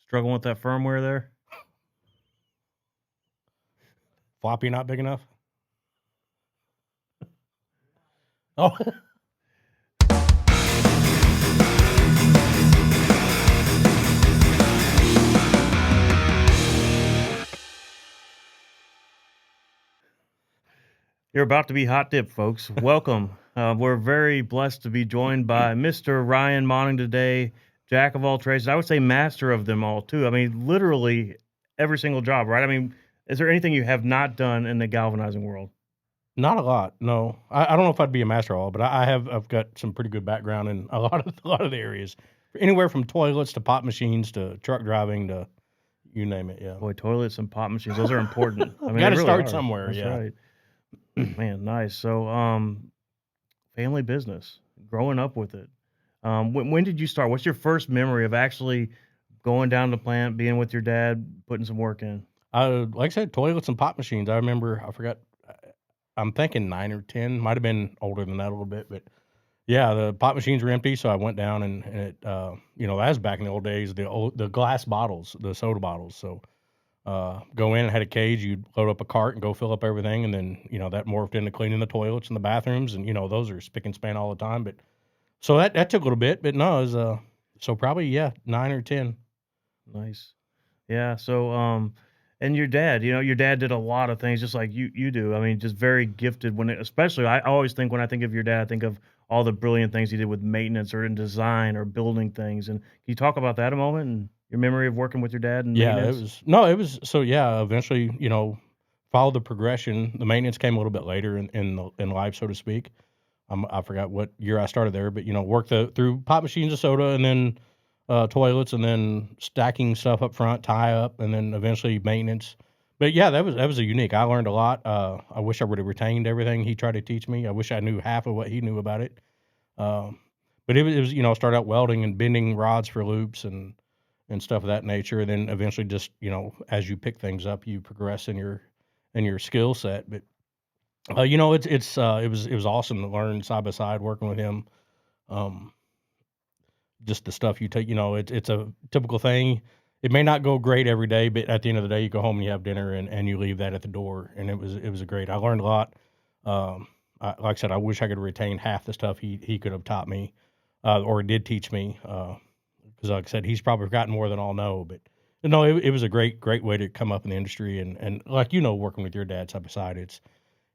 Struggling with that firmware there? Floppy not big enough? Oh. You're about to be hot dip, folks. Welcome. We're very blessed to be joined by Mr. Ryan Monnig today, jack of all trades. I would say master of them all, too. I mean, literally every single job, right? I mean, is there anything you have not done in the galvanizing world? Not a lot, no. I don't know if I'd be a master of all, but I've got some pretty good background in a lot of the areas. Anywhere from toilets to pot machines to truck driving to you name it, yeah. Boy, toilets and pop machines, those are important. I mean, they Gotta really start are. somewhere, That's yeah. right. Man, nice. So, family business, growing up with it. When did you start? What's your first memory of actually going down to the plant, being with your dad, putting some work in? Like I said, toilets and pot machines. I remember, I forgot, I'm thinking 9 or 10, might have been older than that a little bit, but yeah, the pot machines were empty, so I went down and it, that was back in the old days, the glass bottles, the soda bottles. So go in and had a cage, you'd load up a cart and go fill up everything, and then that morphed into cleaning the toilets and the bathrooms, and those are spick and span all the time. But so that took a little bit, but no, it was so probably 9 or 10. Nice. Yeah. So, and your dad, your dad did a lot of things just like you do. I mean, just very gifted especially I always think when I think of your dad, I think of all the brilliant things he did with maintenance or in design or building things. And can you talk about that a moment and your memory of working with your dad and Yeah, maintenance? it was so yeah. Eventually, followed the progression. The maintenance came a little bit later in life, so to speak. I forgot what year I started there, but worked through pot machines of soda and then toilets and then stacking stuff up front, tie up, and then eventually maintenance. But yeah, that was a unique. I learned a lot. I wish I would have retained everything he tried to teach me. I wish I knew half of what he knew about it. Um, but it was start out welding and bending rods for loops and stuff of that nature. And then eventually, just as you pick things up, you progress in your skill set. But it was awesome to learn side by side working with him. Um, just the stuff you take, it's a typical thing. It may not go great every day, but at the end of the day, you go home and you have dinner and you leave that at the door. And it was a great. I learned a lot. Like I said, I wish I could retain half the stuff he could have taught me, or did teach me. Because like I said, he's probably forgotten more than I'll know. But it was a great way to come up in the industry. And like working with your dad side by side,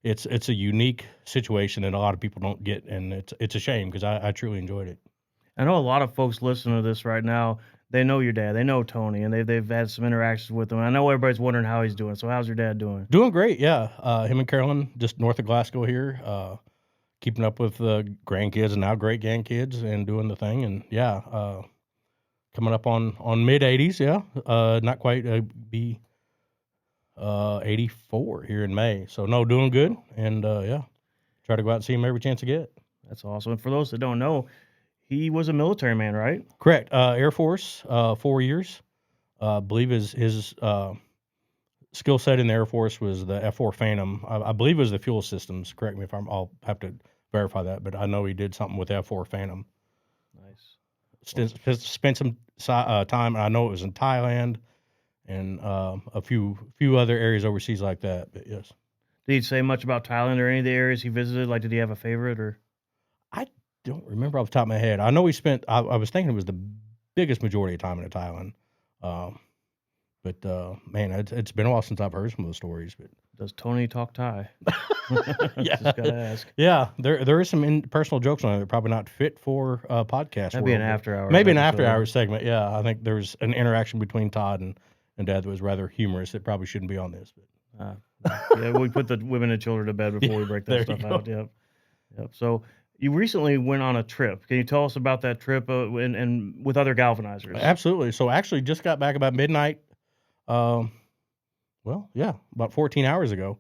it's a unique situation that a lot of people don't get, and it's a shame because I truly enjoyed it. I know a lot of folks listening to this right now. They know your dad. They know Tony, and they've had some interactions with him. I know everybody's wondering how he's doing. So how's your dad doing? Doing great, yeah. Him and Carolyn, just north of Glasgow here, keeping up with grandkids and now great grandkids and doing the thing. And yeah, coming up on mid 80s, yeah. Not quite be 84 here in May. So no, doing good. And yeah, try to go out and see him every chance I get. That's awesome. And for those that don't know, he was a military man, right? Correct. Air Force, 4 years. Believe his skill set in the Air Force was the F4 Phantom. I believe it was the fuel systems. Correct me if I'll have to verify that, but I know he did something with F4 Phantom. Nice. Spent some time. I know it was in Thailand and a few other areas overseas like that. But yes, Did he say much about Thailand or any of the areas he visited? Like, did he have a favorite or? I don't remember off the top of my head. I know he spent. I was thinking it was the biggest majority of time in Thailand. But man, it's been a while since I've heard some of those stories. But Does Tony talk Thai? yeah, Just gotta ask. yeah, there is some personal jokes on it that are probably not fit for a podcast. That'd be an world, but after hours. maybe an episode. after hours segment. Yeah, I think there's an interaction between Todd and Dad that was rather humorous. That probably shouldn't be on this. But Yeah, we put the women and children to bed before we break that there you stuff go. out. Yep. So you recently went on a trip. Can you tell us about that trip and with other galvanizers? Absolutely. So actually, just got back about midnight. Well, yeah, about 14 hours ago.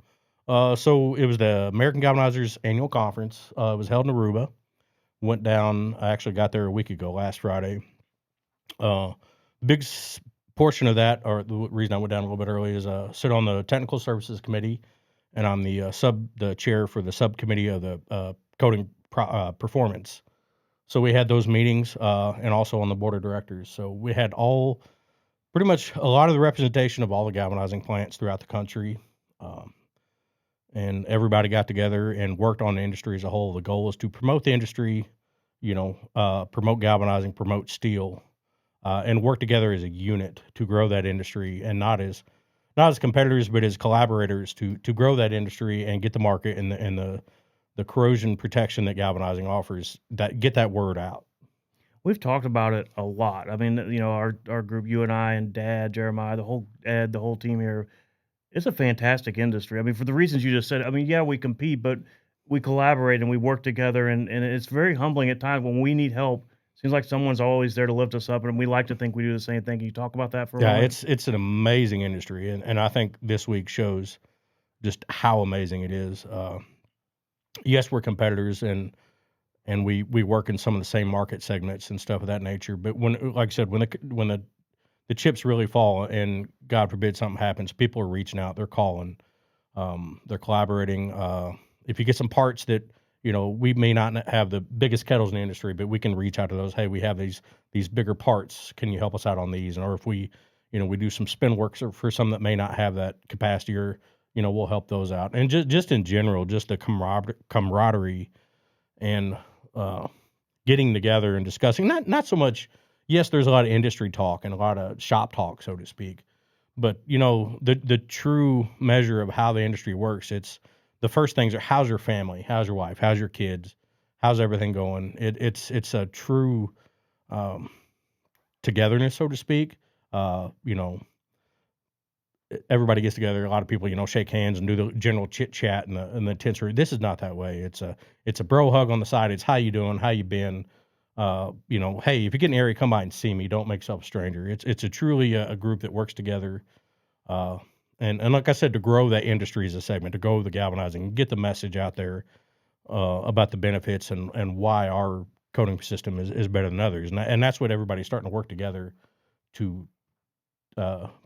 So it was the American Galvanizers annual conference. It was held in Aruba. Went down. I actually got there a week ago, last Friday. Big portion of that, or the reason I went down a little bit early, is sit on the Technical Services Committee, and I'm the chair for the subcommittee of the coating performance. So we had those meetings, and also on the board of directors. So we had all pretty much a lot of the representation of all the galvanizing plants throughout the country. Um, and everybody got together and worked on the industry as a whole. The goal is to promote the industry, promote galvanizing, promote steel, and work together as a unit to grow that industry, and not as competitors, but as collaborators to grow that industry and get the market and the corrosion protection that galvanizing offers. That get that word out. We've talked about it a lot. I mean, our group, you and I and Dad, Jeremiah, the whole Ed, the whole team here, it's a fantastic industry. I mean, for the reasons you just said, I mean, yeah, we compete, but we collaborate and we work together, and it's very humbling at times when we need help. Seems like someone's always there to lift us up, and we like to think we do the same thing. Can you talk about that for a Yeah, moment? it's an amazing industry, and I think this week shows just how amazing it is. Yes, we're competitors, and we work in some of the same market segments and stuff of that nature. But when, like I said, when the chips really fall and God forbid something happens, people are reaching out, they're calling, they're collaborating. If you get some parts that we may not have the biggest kettles in the industry, but we can reach out to those. Hey, we have these bigger parts. Can you help us out on these? Or if we do some spin works or for some that may not have that capacity, or we'll help those out. And just in general, just the camaraderie and uh, getting together and discussing. Not so much. Yes, there's a lot of industry talk and a lot of shop talk, so to speak. But the true measure of how the industry works, it's the first things are how's your family, how's your wife, how's your kids, how's everything going. It's a true um, togetherness, so to speak. Uh, you know, everybody gets together. A lot of people, shake hands and do the general chit chat and the tensory. This is not that way. It's a bro hug on the side. It's how you doing, how you been. Hey, if you get in the area, come by and see me. Don't make yourself a stranger. It's a truly a group that works together. Uh, and like I said, to grow that industry as a segment, to grow the galvanizing, get the message out there about the benefits and why our coating system is better than others, and that's what everybody's starting to work together to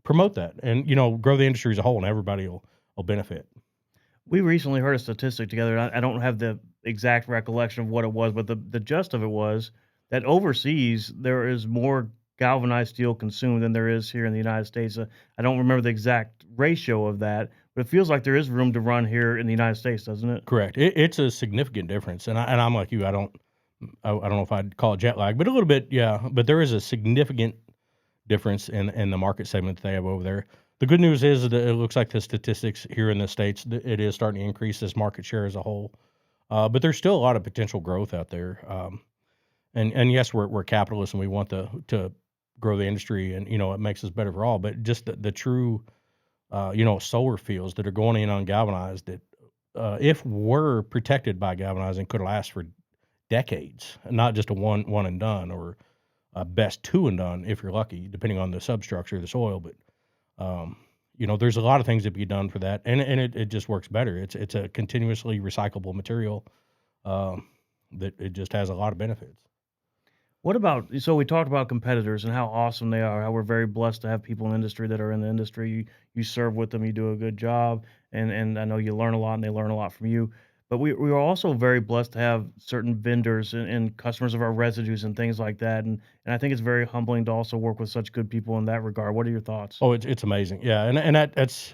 promote that, and grow the industry as a whole, and everybody will benefit. We recently heard a statistic together. I don't have the exact recollection of what it was, but the gist of it was that overseas there is more galvanized steel consumed than there is here in the United States. I don't remember the exact ratio of that, but it feels like there is room to run here in the United States, doesn't it? Correct. It's a significant difference, and I'm like you. I don't know if I'd call it jet lag, but a little bit, yeah. But there is a significant difference in the market segment that they have over there. The good news is that it looks like the statistics here in the states, it is starting to increase this market share as a whole. But there's still a lot of potential growth out there. And yes, we're capitalists and we want to grow the industry, and it makes us better for all. But just the true solar fields that are going in on galvanized, that if we're protected by galvanizing, could last for decades, not just a one and done, or best two and done if you're lucky, depending on the substructure of the soil. But there's a lot of things that can be done for that, and it just works better. It's a continuously recyclable material that it just has a lot of benefits. What about, so we talked about competitors and how awesome they are, how we're very blessed to have people in the industry that are in the industry. You serve with them, you do a good job, and I know you learn a lot and they learn a lot from you. But we are also very blessed to have certain vendors and customers of our residues and things like that. And I think it's very humbling to also work with such good people in that regard. What are your thoughts? Oh, it's amazing, yeah, and that's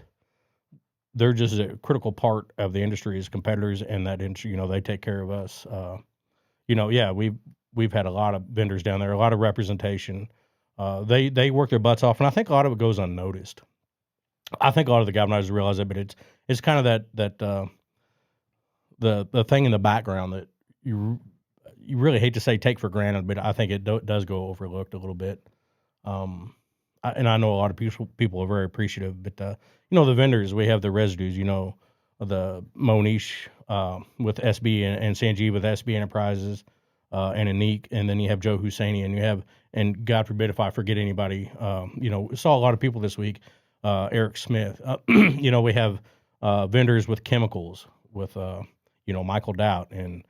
they're just a critical part of the industry as competitors, and that industry, they take care of us. Yeah, we've had a lot of vendors down there, a lot of representation. They work their butts off, and I think a lot of it goes unnoticed. I think a lot of the galvanizers realize it, but it's kind of that the thing in the background that you really hate to say take for granted, but I think it does go overlooked a little bit. And I know a lot of people are very appreciative, but the vendors, we have the residues, the Monish with SB and Sanjeev with SB Enterprises, and Anik, and then you have Joe Husseini, and and God forbid if I forget anybody, saw a lot of people this week. Eric Smith, we have vendors with chemicals with Michael Doubt and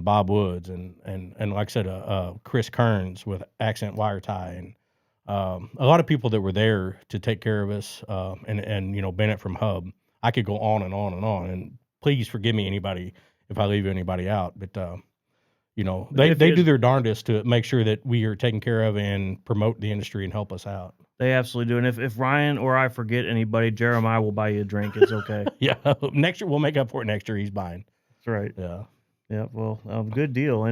Bob Woods, and like I said, Chris Kearns with Accent Wire Tie, and a lot of people that were there to take care of us, and Bennett from Hub. I could go on and on and on, and please forgive me anybody if I leave anybody out, but You know, If they you do their darndest to make sure that we are taken care of and promote the industry and help us out. They absolutely do, and if Ryan or I forget anybody, Jeremiah will buy you a drink, it's okay. Yeah, next year we'll make up for it next year. He's buying. That's right. Yeah. Yeah, well, good deal,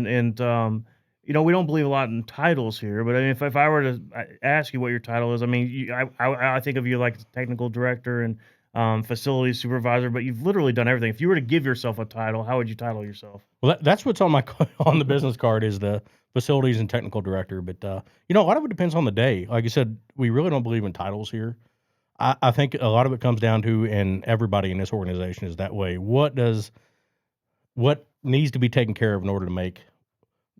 you know, we don't believe a lot in titles here, but I mean, if I were to ask you what your title is, I mean, I think of you like technical director and facility supervisor, but you've literally done everything. If you were to give yourself a title, how would you title yourself? Well, that's what's on my on the business card is the facilities and technical director. But you know, a lot of it depends on the day. Like I said, we really don't believe in titles here. I think a lot of it comes down to, and everybody in this organization is that way. What needs to be taken care of in order to make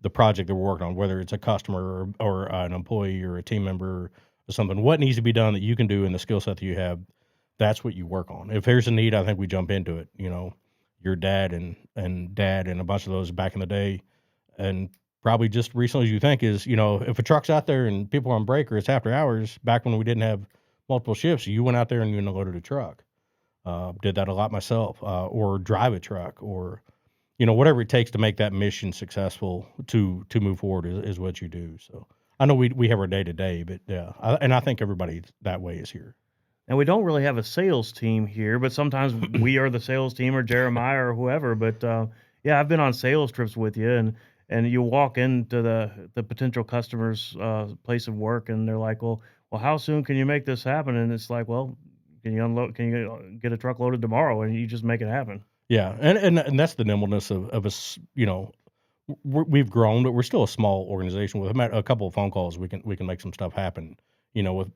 the project that we're working on, whether it's a customer or an employee or a team member or something, what needs to be done that you can do in the skill set that you have, that's what you work on. If there's a need, I think we jump into it. You know, your dad and dad and a bunch of those back in the day, and probably just recently as you think is, you know, if a truck's out there and people are on break or it's after hours, back when we didn't have multiple shifts, you went out there and you unloaded a truck. Did that a lot myself, or drive a truck, or you know, whatever it takes to make that mission successful to move forward is what you do. So I know we have our day to day, but yeah, and I think everybody that way is here. And we don't really have a sales team here, but sometimes we are the sales team or Jeremiah or whoever. But yeah, I've been on sales trips with you, and you walk into the potential customer's place of work, and they're like, well, how soon can you make this happen? And it's like, well, can you unload? Can you get a truck loaded tomorrow? And you just make it happen. Yeah, and that's the nimbleness of us. You know, we've grown, but we're still a small organization. With a couple of phone calls, we can make some stuff happen. You know, with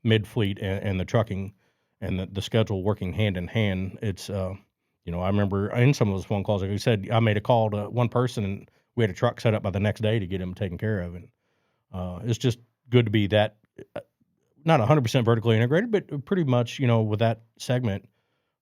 mid fleet and the trucking and the schedule working hand in hand. It's you know, I remember in some of those phone calls, like you said, I made a call to one person and we had a truck set up by the next day to get him taken care of, and it's just good to be that not 100% vertically integrated, but pretty much, you know, with that segment,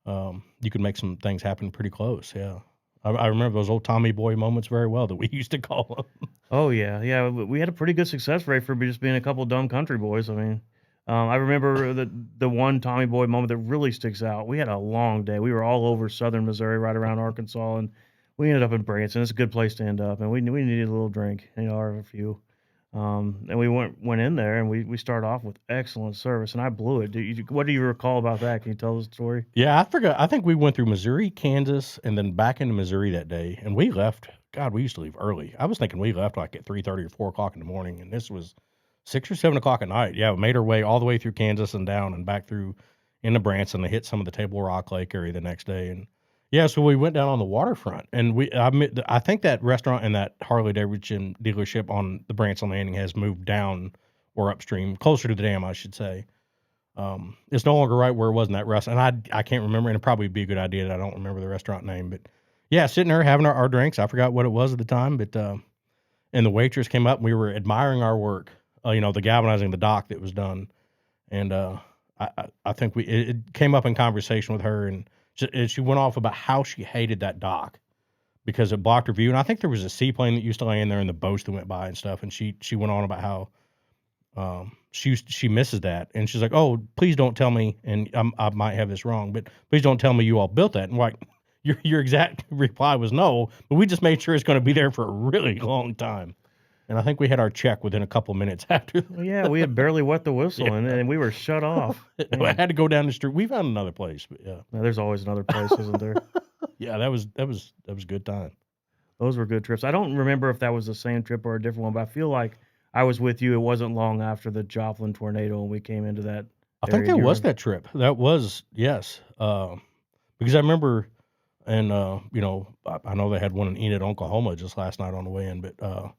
you can make some things happen pretty close. Yeah. I remember those old Tommy Boy moments very well that we used to call them. Oh yeah, yeah. We had a pretty good success rate for just being a couple dumb country boys. I mean, I remember the one Tommy Boy moment that really sticks out. We had a long day. We were all over southern Missouri, right around Arkansas, and we ended up in Branson. It's a good place to end up, and we needed a little drink, you know, or a few. And we went in there, and we started off with excellent service, and I blew it. What do you recall about that? Can you tell the story? Yeah, I forgot. I think we went through Missouri, Kansas, and then back into Missouri that day. And we left. God, we used to leave early. I was thinking we left like at 3:30 or 4 o'clock in the morning, and this was 6 or 7 o'clock at night. Yeah, we made our way all the way through Kansas and down and back through into Branson to hit some of the Table Rock Lake area the next day. And yeah, so we went down on the waterfront, and I think that restaurant and that Harley Davidson dealership on the Branson Landing has moved down or upstream, closer to the dam, I should say. It's no longer right where it was in that restaurant. And I can't remember, and it'd probably be a good idea that I don't remember the restaurant name. But yeah, sitting there having our drinks. I forgot what it was at the time, but and the waitress came up and we were admiring our work. You know, the galvanizing the dock that was done, and I think it came up in conversation with her, and she went off about how she hated that dock because it blocked her view. And I think there was a seaplane that used to lay in there and the boats that went by and stuff. And she went on about how she misses that, and she's like, "Oh, please don't tell me." And I might have this wrong, but please don't tell me you all built that. And like, your exact reply was no, but we just made sure it's going to be there for a really long time. And I think we had our check within a couple minutes after. Well, yeah, we had barely wet the whistle, Yeah. and we were shut off. I Man, had to go down the street. We found another place, but yeah, now, there's always another place, isn't there? yeah, that was a good time. Those were good trips. I don't remember if that was the same trip or a different one, but I feel like I was with you. It wasn't long after the Joplin tornado when we came into that I think area. that Do you was remember? that trip. That was yes, because I remember, and you know, I know they had one in Enid, Oklahoma, just last night on the way in, but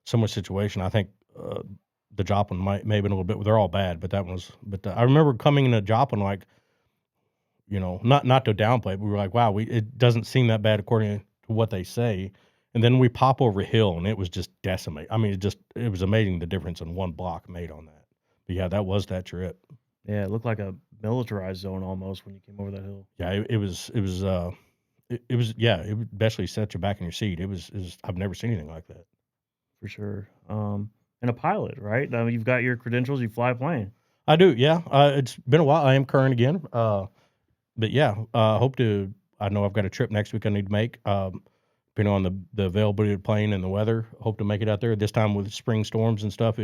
similar situation. I think the Joplin may have been a little bit. They're all bad, but that one was. But I remember coming into Joplin like, you know, not to downplay, but we were like, wow, it doesn't seem that bad according to what they say. And then we pop over a hill and it was just decimate. I mean, it was amazing the difference in one block made on that. But yeah, that was that trip. Yeah, it looked like a militarized zone almost when you came over that hill. Yeah, it was yeah, it would especially set you back in your seat. It was I've never seen anything like that. For sure. And a pilot, right? I mean, you've got your credentials. You fly a plane. I do, yeah. It's been a while. I am current again. But yeah, hope to. I know I've got a trip next week I need to make. depending on the availability of the plane and the weather. Hope to make it out there. This time with spring storms and stuff,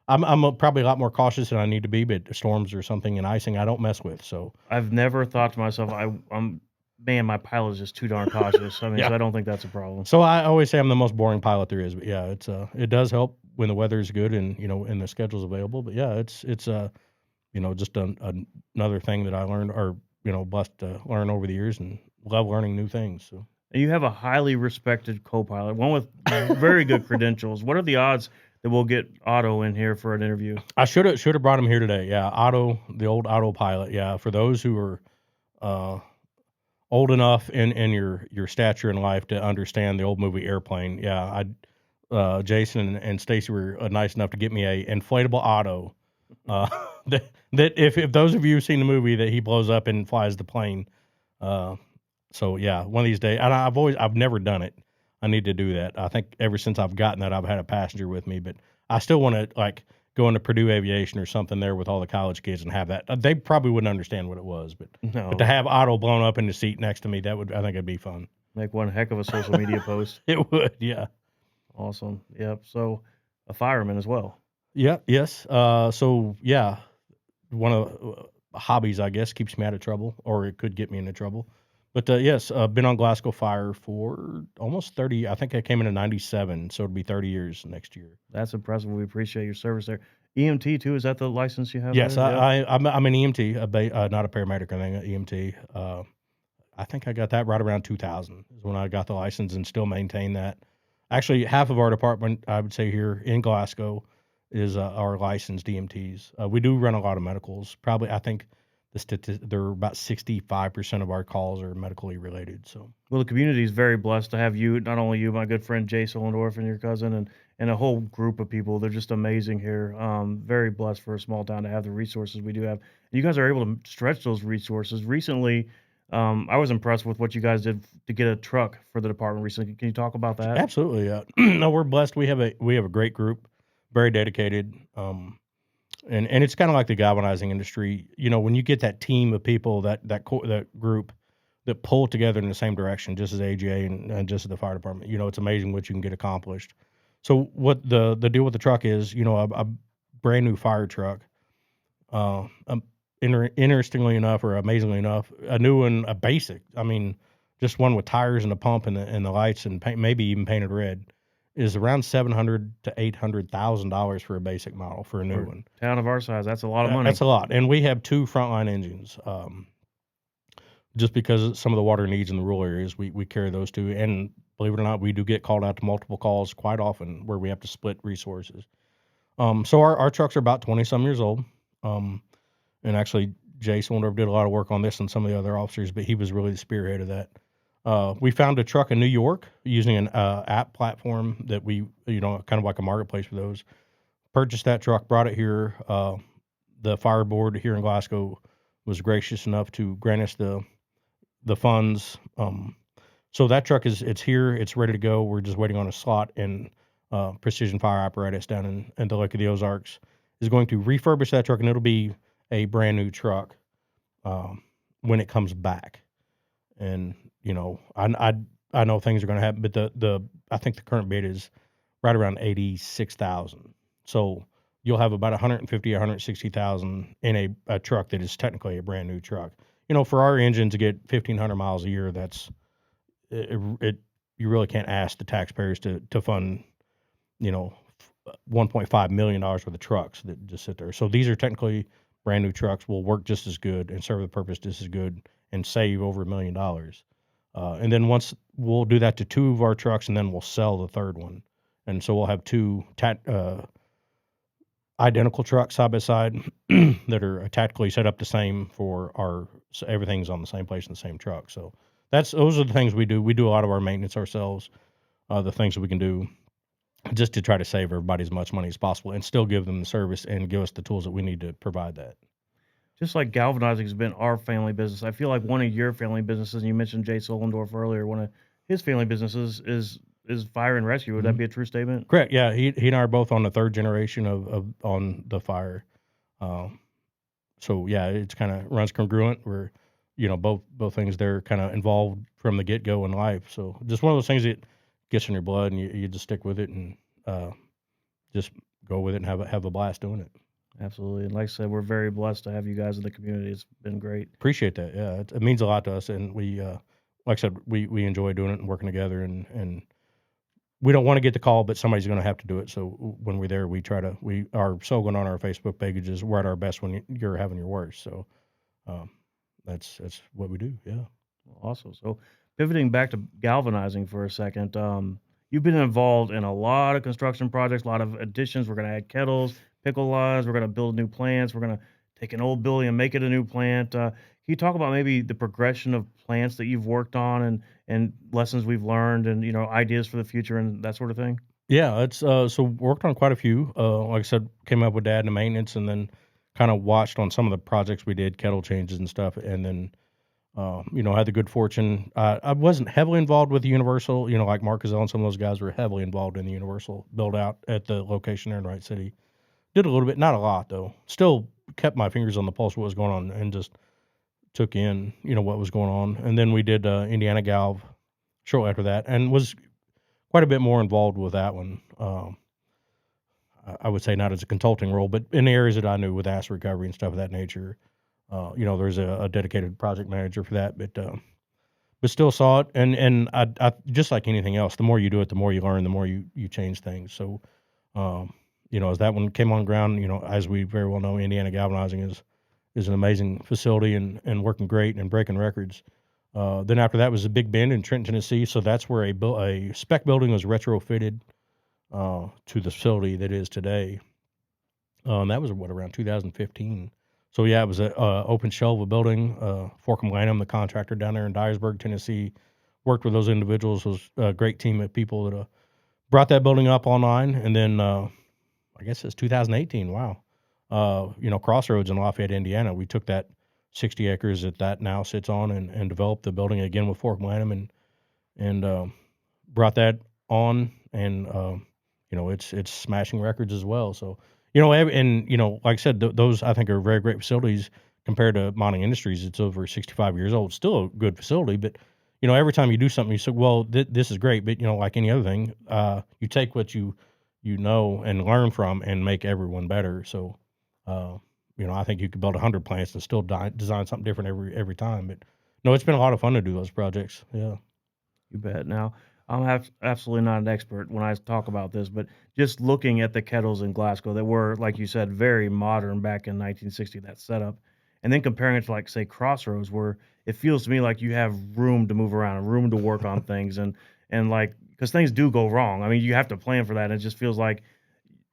I'm probably a lot more cautious than I need to be, but storms or something and icing I don't mess with. So I've never thought to myself, I'm man, my pilot is just too darn cautious. I mean, yeah. so I don't think that's a problem. So I always say I'm the most boring pilot there is, but yeah, it does help when the weather is good and and the schedule's available. But yeah, it's just another thing that I learned or blessed to learn over the years and love learning new things. So And you have a highly respected co-pilot, one with very good credentials. What are the odds that we'll get Otto in here for an interview? I should have brought him here today. Yeah, Otto, the old Otto pilot. Yeah, for those who are uh, old enough in your stature in life to understand the old movie Airplane. Yeah, Jason and Stacy were nice enough to get me a inflatable Otto. Uh, that if those of you who've seen the movie that he blows up and flies the plane. Uh, so yeah, one of these days, and I've never done it. I need to do that. I think ever since I've gotten that, I've had a passenger with me, but I still want to like go into Purdue Aviation or something there with all the college kids and have that. They probably wouldn't understand what it was, but to No, have Otto blown up in the seat next to me, I think it'd be fun. make one heck of a social media post. It would, yeah. Awesome. Yep. So a fireman as well. Yeah, yes. So yeah, one of hobbies, I guess, keeps me out of trouble, or it could get me into trouble. But yes, been on Glasgow Fire for almost 30. I think I came in in '97, so it'll be 30 years next year. That's impressive. We appreciate your service there. EMT too. Is that the license you have Yes, there? Yep. I'm an EMT, not a paramedic or anything. An EMT. I think I got that right around 2000 is when I got the license and still maintain that. Actually, half of our department, I would say here in Glasgow, is our licensed EMTs. We do run a lot of medicals. Probably, I think there are about 65% of our calls are medically related. So Well, the community is very blessed to have you. Not only you, my good friend Jay Solendorf and your cousin, and a whole group of people. They're just amazing here. Very blessed for a small town to have the resources we do have. You guys are able to stretch those resources. Recently, I was impressed with what you guys did to get a truck for the department recently. Can you talk about that? absolutely, yeah. No, we're blessed. We have a great group, very dedicated. And it's kind of like the galvanizing industry. When you get that team of people, that group that pull together in the same direction, just as AGA and just as the fire department, it's amazing what you can get accomplished. So what the deal with the truck is, a brand new fire truck. Interestingly enough, or amazingly enough, a new one, a basic. I mean, just one with tires and a pump and the lights and paint, maybe even painted red, is around $700 to $800,000 for a basic model for a new For one. a town of our size, that's a lot of money. That's a lot, and we have two frontline engines. Just because of some of the water needs in the rural areas, we carry those two, and believe it or not, we do get called out to multiple calls quite often where we have to split resources. So our trucks are about 20 some years old. And actually, Jason did a lot of work on this and some of the other officers, but he was really the spearhead of that. We found a truck in New York using an app platform that we, kind of like a marketplace for those. Purchased that truck, brought it here. The fire board here in Glasgow was gracious enough to grant us the funds. So that truck it's here, it's ready to go. We're just waiting on a slot, and Precision Fire Apparatus down in the Lake of the Ozarks is going to refurbish that truck, and it'll be a brand new truck when it comes back. And I know things are going to happen, but I think the current bid is right around 86,000. So you'll have about 150, 160,000 in a truck that is technically a brand new truck. For our engine to get 1,500 miles a year, that's it. You really can't ask the taxpayers to fund, $1.5 million worth of trucks that just sit there. So these are technically brand new trucks, will work just as good and serve the purpose just as good and save over $1 million. And then once we'll do that to two of our trucks, and then we'll sell the third one. And so we'll have two identical trucks side by side that are tactically set up the same so everything's on the same place in the same truck. So those are the things we do. We do a lot of our maintenance ourselves, the things that we can do just to try to save everybody as much money as possible and still give them the service and give us the tools that we need to provide that. Just like galvanizing has been our family business, I feel like one of your family businesses, and you mentioned Jay Solendorf earlier, one of his family businesses is fire and rescue. Would that be a true statement? Correct. Yeah, he and I are both on the third generation of on the fire. So yeah, it's kind of runs congruent. We're both things they're kind of involved from the get go in life. So just one of those things that gets in your blood, and you just stick with it and uh, just go with it and have a blast doing it. Absolutely, and like I said, we're very blessed to have you guys in the community. It's been great. Appreciate that. Yeah, it means a lot to us, and like I said, we enjoy doing it and working together, and we don't want to get the call, but somebody's going to have to do it. So when we're there, we are slogan on our Facebook page is "We're at our best when you're having your worst." So um, that's what we do. Yeah. Awesome. So pivoting back to galvanizing for a second, you've been involved in a lot of construction projects, a lot of additions. We're going to add kettles, pickle lines. We're going to build new plants. We're going to take an old building and make it a new plant. Can you talk about maybe the progression of plants that you've worked on and lessons we've learned and ideas for the future and that sort of thing? Yeah, it's so worked on quite a few. Like I said, came up with dad in the maintenance, and then kind of watched on some of the projects we did, kettle changes and stuff, and then had the good fortune. I wasn't heavily involved with the Universal, like Mark Gazelle and some of those guys were heavily involved in the Universal build out at the location there in Wright City. Did a little bit, not a lot though. Still kept my fingers on the pulse of what was going on and just took in, what was going on. And then we did Indiana Galv shortly after that, and was quite a bit more involved with that one. I would say not as a consulting role, but in the areas that I knew with acid recovery and stuff of that nature. There's a dedicated project manager for that, but still saw it. And I just like anything else, the more you do it, the more you learn, the more you change things. So, as that one came on ground, as we very well know, Indiana Galvanizing is an amazing facility and working great and breaking records. Then after that was a Big Bend in Trenton, Tennessee. So that's where a spec building was retrofitted to the facility that is today. That was around 2015. So yeah, it was a open shell of a building. Forkham Lanham, the contractor down there in Dyersburg, Tennessee, worked with those individuals. Was a great team of people that brought that building up online. And then I guess it's 2018. Wow, Crossroads in Lafayette, Indiana. We took that 60 acres that now sits on and developed the building again with Forkham Lanham and brought that on and it's smashing records as well. So like I said, those I think are very great facilities compared to Monnig Industries. It's over 65 years old, still a good facility, but every time you do something, you say, well, this is great, but like any other thing, you take what you know and learn from and make everyone better. So, I think you could build 100 plants and still design something different every time. But no, it's been a lot of fun to do those projects. Yeah. You bet. Now, I'm absolutely not an expert when I talk about this, but just looking at the kettles in Glasgow that were, like you said, very modern back in 1960, that setup, and then comparing it to, like, say, Crossroads, where it feels to me like you have room to move around and room to work on things and like because things do go wrong. I mean, you have to plan for that. And it just feels like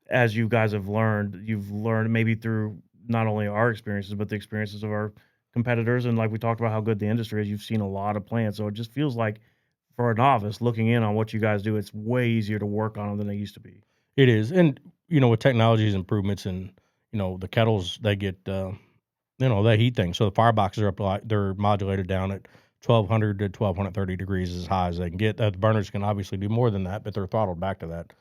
as you guys have learned, you've learned maybe through not only our experiences, but the experiences of our competitors. And like we talked about how good the industry is, you've seen a lot of plants. So it just feels like for a novice looking in on what you guys do, it's way easier to work on them than they used to be. It is. And, with technology's improvements and, the kettles, they get, they heat things. So the fireboxes are up like they're modulated down at 1200 to 1230 degrees as high as they can get. The burners can obviously do more than that, but they're throttled back to that.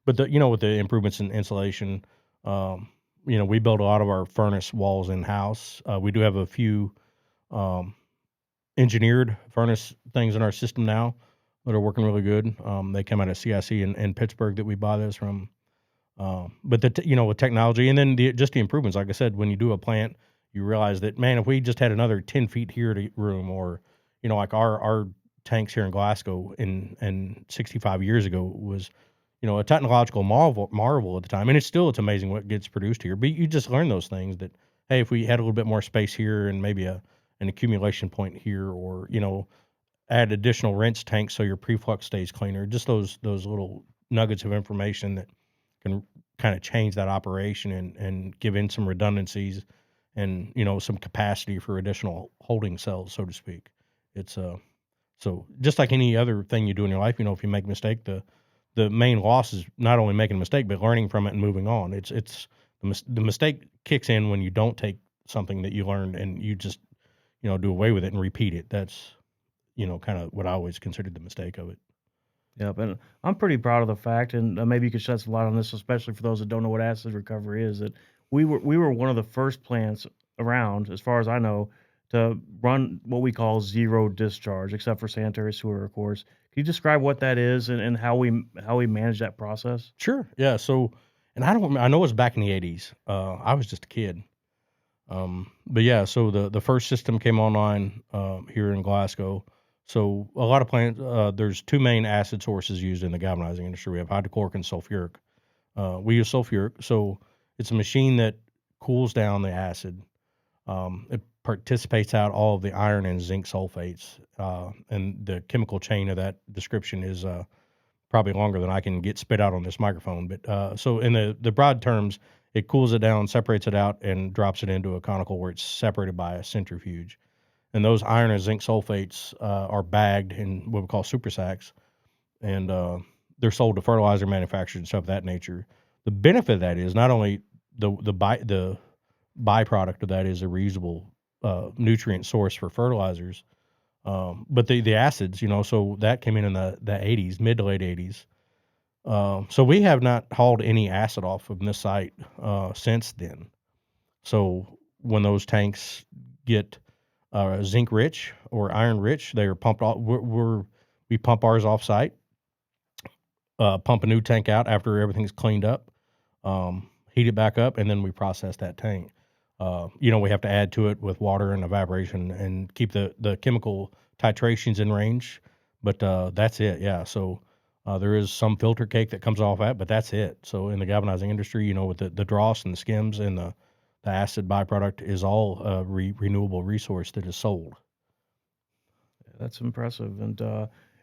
But with the improvements in insulation, we build a lot of our furnace walls in house. We do have a few um, engineered furnace things in our system now that are working really good. They come out of CIC in Pittsburgh that we buy those from. But with technology and then just the improvements, like I said, when you do a plant, you realize that, man, if we just had another 10 feet here to room, or like our tanks here in Glasgow in 65 years ago was a technological marvel at the time, and it's amazing what gets produced here. But you just learn those things that, hey, if we had a little bit more space here and maybe an accumulation point here, or add additional rinse tanks so your preflux stays cleaner. Just those little nuggets of information that can kind of change that operation and give in some redundancies and some capacity for additional holding cells, so to speak. It's so just like any other thing you do in your life, if you make a mistake, the main loss is not only making a mistake but learning from it and moving on. It's the mistake kicks in when you don't take something that you learned and you just do away with it and repeat it. That's kind of what I always considered the mistake of it. Yep, and I'm pretty proud of the fact, and maybe you could shed some light on this, especially for those that don't know what acid recovery is. That we were one of the first plants around, as far as I know, to run what we call zero discharge, except for sanitary sewer, of course. Can you describe what that is and how we manage that process? Sure, yeah. So, and I know it was back in the '80s. I was just a kid. But yeah, so the first system came online here in Glasgow. So a lot of plants, there's two main acid sources used in the galvanizing industry. We have hydrochloric and sulfuric. We use sulfuric, so it's a machine that cools down the acid. It participates out all of the iron and zinc sulfates, and the chemical chain of that description is probably longer than I can get spit out on this microphone. But so in the broad terms, it cools it down, separates it out, and drops it into a conical where it's separated by a centrifuge. And those iron and zinc sulfates are bagged in what we call super sacks, and they're sold to fertilizer manufacturers and stuff of that nature. The benefit of that is not only the byproduct of that is a reusable nutrient source for fertilizers, but the acids, so that came in the '80s, mid to late '80s. So we have not hauled any acid off from this site since then. So when those tanks get zinc rich or iron rich, they are pumped off. We pump ours off site, pump a new tank out after everything's cleaned up, heat it back up, and then we process that tank. We have to add to it with water and evaporation and keep the chemical titrations in range. But that's it. Yeah. So there is some filter cake that comes off that, but that's it. So in the galvanizing industry, with the dross and the skims and the acid byproduct is all a renewable resource that is sold. That's impressive, and,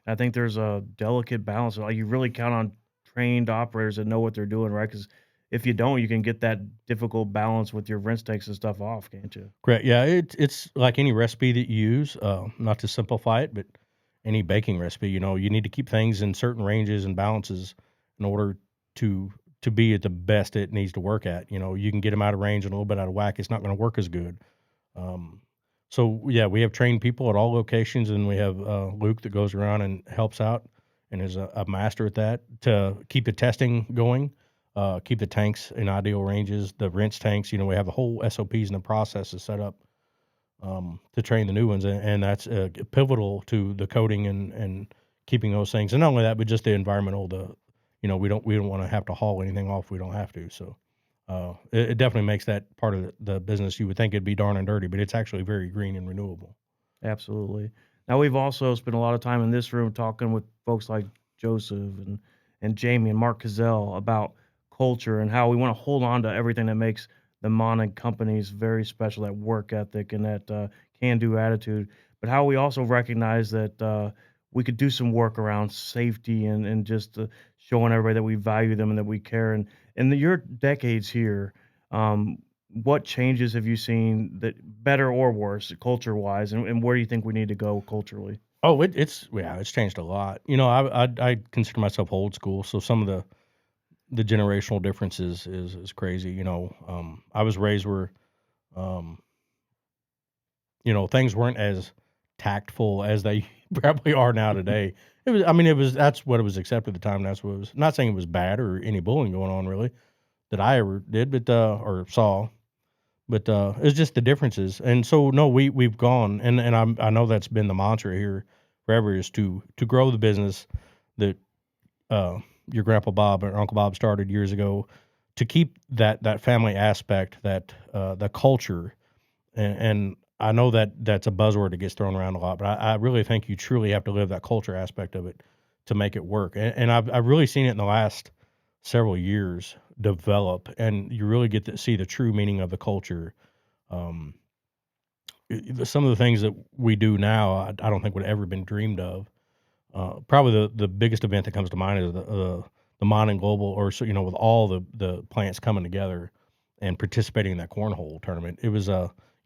I think there's a delicate balance, like, you really count on trained operators that know what they're doing, right? Because if you don't, you can get that difficult balance with your rinse takes and stuff off, can't you? Correct. Yeah, it's like any recipe that you use. Not to simplify it, but any baking recipe, you need to keep things in certain ranges and balances in order to to be at the best it needs to work at. You can get them out of range and a little bit out of whack. It's not going to work as good. Um, so yeah, we have trained people at all locations, and we have Luke that goes around and helps out and is a master at that to keep the testing going, keep the tanks in ideal ranges. The rinse tanks, we have the whole SOPs and the processes set up to train the new ones, and that's pivotal to coating and keeping those things. And not only that, but just the environmental. We don't want to have to haul anything off we don't have to. So it definitely makes that part of the business. You would think it'd be darn and dirty, but it's actually very green and renewable. Absolutely. Now we've also spent a lot of time in this room talking with folks like Joseph and Jamie and Mark Cazell about culture and how we want to hold on to everything that makes the Monnig companies very special, that work ethic and that can-do attitude, but how we also recognize that we could do some work around safety and just showing everybody that we value them and that we care. And your decades here, um, what changes have you seen that better or worse culture-wise, and where do you think we need to go culturally? Oh, it's changed a lot. I consider myself old school, so some of the generational differences is crazy. I was raised where um, things weren't as tactful as they probably are now today. That's what it was accepted at the time. That's what it was. Not saying it was bad or any bullying going on really that I ever did, but or saw. But it's just the differences. And so no, we've gone, and I know that's been the mantra here forever, is to grow the business that your grandpa Bob or Uncle Bob started years ago, to keep that family aspect, that the culture. And I know that that's a buzzword that gets thrown around a lot, but I really think you truly have to live that culture aspect of it to make it work. And I've really seen it in the last several years develop, and you really get to see the true meaning of the culture. Um, some of the things that we do now, I don't think would ever been dreamed of. Probably the biggest event that comes to mind is the Mon Global, or so with all the plants coming together and participating in that cornhole tournament. It was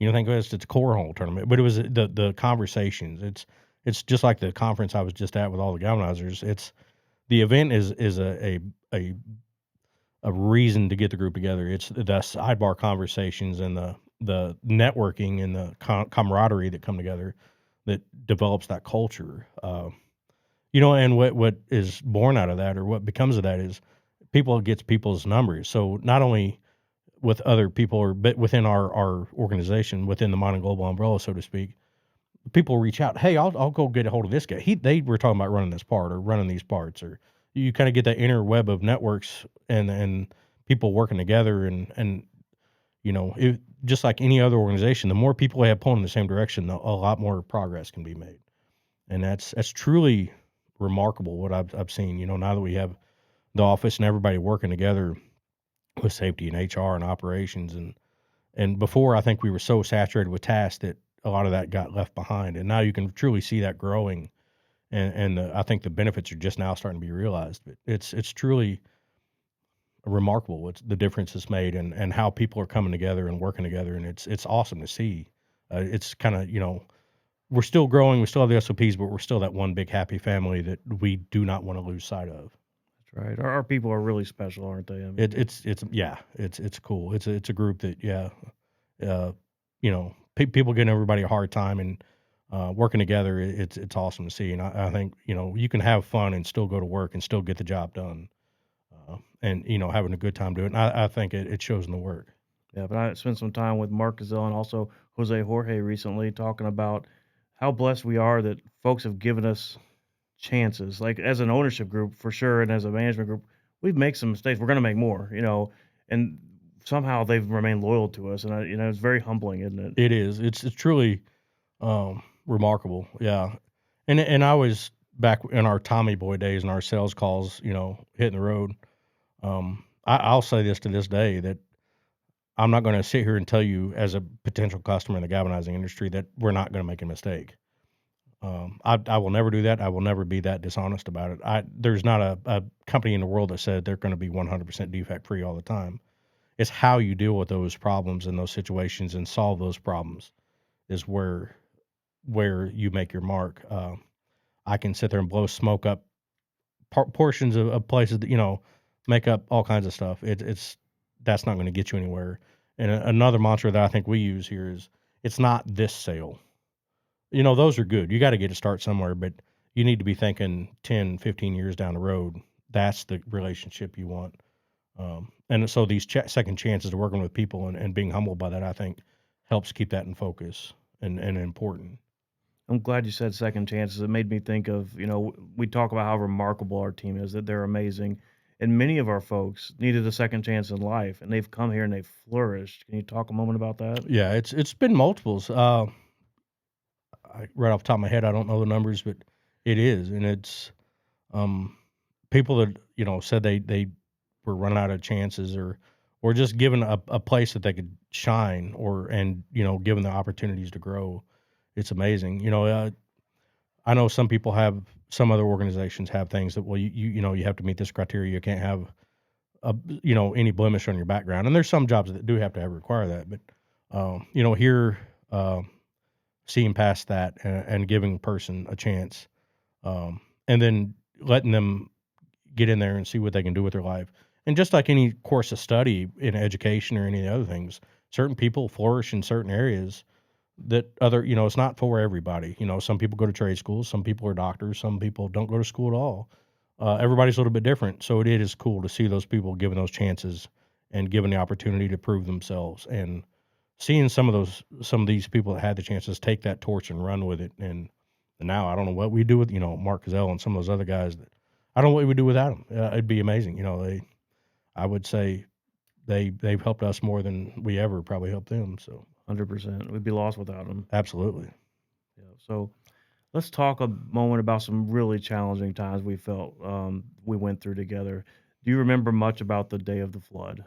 think of it's a cornhole tournament, but it was the conversations. It's just like the conference I was just at with all the galvanizers. It's the event is a a reason to get the group together. It's the sidebar conversations and the networking and the camaraderie that come together that develops that culture. And what is born out of that, or what becomes of that, is people gets people's numbers. So not only with other people or but within our organization, within the Mining Global umbrella, so to speak, people reach out, "Hey, I'll go get a hold of this guy." They were talking about running this part or running these parts, or you kinda get that inner web of networks and people working together and, it just like any other organization, the more people they have pulling in the same direction, a lot more progress can be made. And that's truly remarkable what I've seen, now that we have the office and everybody working together with safety and HR and operations and before I think we were so saturated with tasks that a lot of that got left behind, and now you can truly see that growing, and I think the benefits are just now starting to be realized. But it's truly remarkable what's the difference it's made and how people are coming together and working together, and it's awesome to see. It's kind of we're still growing, we still have the SOPs, but we're still that one big happy family that we do not want to lose sight of. That's right. Our people are really special, aren't they? I mean, It's yeah, it's cool. It's a group that people giving everybody a hard time and working together. It's awesome to see, and I think you can have fun and still go to work and still get the job done, and having a good time doing it. And I think it shows in the work. yeah, but I spent some time with Mark Gazelle and also Jose Jorge recently talking about how blessed we are that folks have given us chances. Like as an ownership group, for sure, and as a management group, we make some mistakes. We're going to make more, and somehow they've remained loyal to us, and it's very humbling, isn't it? It is. It's truly remarkable. Yeah, and I was back in our Tommy Boy days and our sales calls, hitting the road. I'll say this to this day that I'm not going to sit here and tell you as a potential customer in the galvanizing industry that we're not going to make a mistake. I will never do that. I will never be that dishonest about it. There's not a company in the world that said they're going to be 100% defect free all the time. It's how you deal with those problems and those situations and solve those problems is where you make your mark. I can sit there and blow smoke up portions of places that make up all kinds of stuff. It's that's not going to get you anywhere. And another mantra that I think we use here is it's not this sale. Those are good. You got to get to start somewhere, but you need to be thinking 10, 15 years down the road. That's the relationship you want. And so these second chances of working with people and being humbled by that, I think, helps keep that in focus and important. I'm glad you said second chances. It made me think of, we talk about how remarkable our team is, that they're amazing. And many of our folks needed a second chance in life, and they've come here and they've flourished. Can you talk a moment about that? Yeah, it's been multiples. Right off the top of my head, I don't know the numbers, but it is, and it's um, people that said they were running out of chances or just given a place that they could shine and given the opportunities to grow. It's amazing. I know some other organizations have things that, well, you have to meet this criteria. You can't have any blemish on your background. And there's some jobs that do have to require that. But, here, seeing past that and giving a person a chance, and then letting them get in there and see what they can do with their life. And just like any course of study in education or any of the other things, certain people flourish in certain areas that it's not for everybody. Some people go to trade schools, some people are doctors, some people don't go to school at all. Everybody's a little bit different. So it is cool to see those people given those chances and given the opportunity to prove themselves and seeing some of these people that had the chances take that torch and run with it. And now I don't know what we do with, Mark Gazelle and some of those other guys that I don't know what we would do without them. It'd be amazing. I would say they've helped us more than we ever probably helped them. So 100%. We'd be lost without them. absolutely. Yeah. So let's talk a moment about some really challenging times we felt we went through together. Do you remember much about the day of the flood?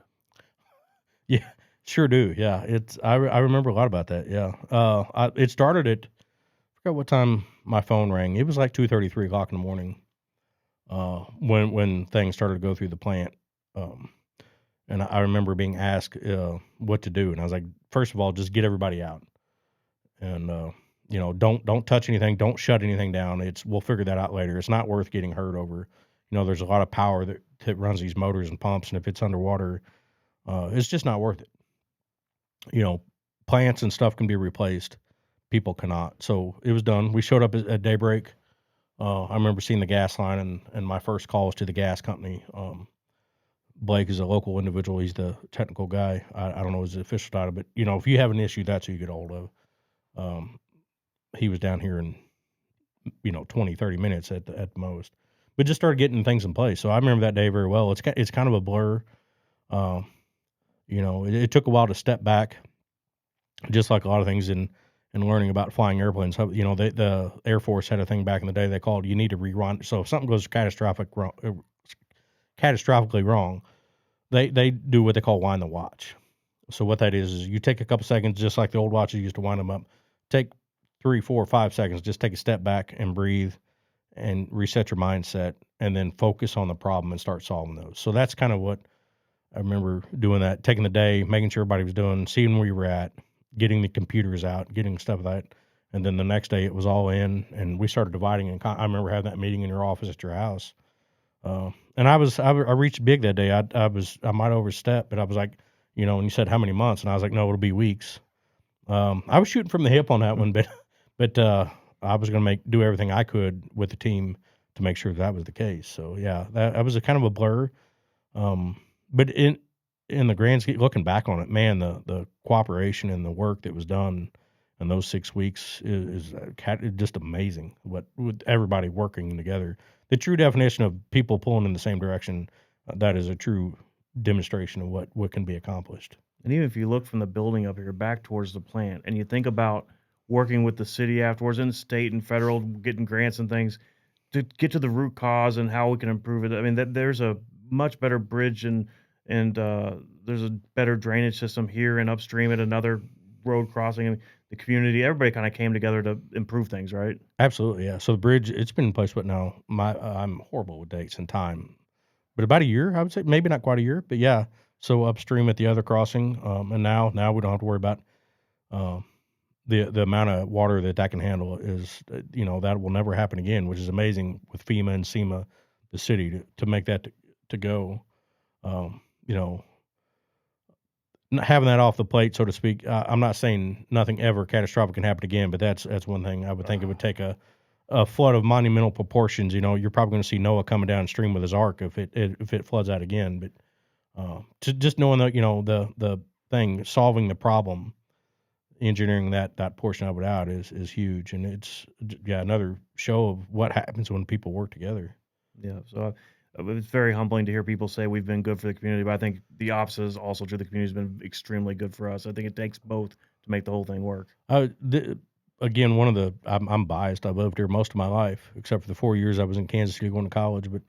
Yeah, sure do. Yeah, I remember a lot about that. Yeah, it started at I forgot what time my phone rang. It was like 2:30, 3 o'clock in the morning. When things started to go through the plant, um, and I remember being asked what to do, and I was like, first of all, just get everybody out, and don't touch anything, don't shut anything down. We'll figure that out later. It's not worth getting hurt over. There's a lot of power that runs these motors and pumps, and if it's underwater, it's just not worth it. you know, Plants and stuff can be replaced. People cannot. So it was done. We showed up at daybreak. I remember seeing the gas line, and my first call was to the gas company. Blake is a local individual. He's the technical guy. I don't know his official title, but if you have an issue, that's who you get a hold of. Um, he was down here in 20, 30 minutes at the most, but just started getting things in place. So I remember that day very well. It's kind of a blur. Um, it took a while to step back, just like a lot of things in learning about flying airplanes. The Air Force had a thing back in the day they called you need to rewind. So if something goes catastrophically wrong, they do what they call wind the watch. So what that is you take a couple seconds, just like the old watches used to wind them up. Take 3, 4, 5 seconds. Just take a step back and breathe and reset your mindset, and then focus on the problem and start solving those. So that's kind of what I remember doing, that taking the day, making sure everybody was doing, seeing where you were at, getting the computers out, getting stuff like that. And then the next day it was all in, and we started dividing. And I remember having that meeting in your office at your house. And I reached big that day. I might overstep, but I was like, and you said how many months, and I was like, no, it'll be weeks. I was shooting from the hip on that one, but I was going to do everything I could with the team to make sure that was the case. So yeah, that was a kind of a blur. But in the grand scheme, looking back on it, man, the cooperation and the work that was done in those 6 weeks is just amazing. What with everybody working together, the true definition of people pulling in the same direction, that is a true demonstration of what can be accomplished. And even if you look from the building up here back towards the plant and you think about working with the city afterwards and state and federal, getting grants and things to get to the root cause and how we can improve it. I mean, that there's a much better bridge and there's a better drainage system here and upstream at another road crossing. And the community, everybody kind of came together to improve things, right? Absolutely, yeah. So the bridge, it's been in place. What now? I'm horrible with dates and time, but about a year, I would say, maybe not quite a year, but yeah. So upstream at the other crossing, and now we don't have to worry about um, the amount of water that can handle is, that will never happen again, which is amazing with FEMA and SEMA, the city to make that to go. Um, you know, having that off the plate, so to speak. I'm not saying nothing ever catastrophic can happen again, but that's one thing I would think it would take a flood of monumental proportions. You're probably going to see Noah coming downstream with his ark if it floods out again. But to just knowing that the thing solving the problem, engineering that portion of it out is huge, and it's another show of what happens when people work together. Yeah. So it's very humbling to hear people say we've been good for the community, but I think the opposite is also true. The community's been extremely good for us. I think it takes both to make the whole thing work. Again, one of the I'm biased. I've lived here most of my life, except for the 4 years I was in Kansas City going to college. But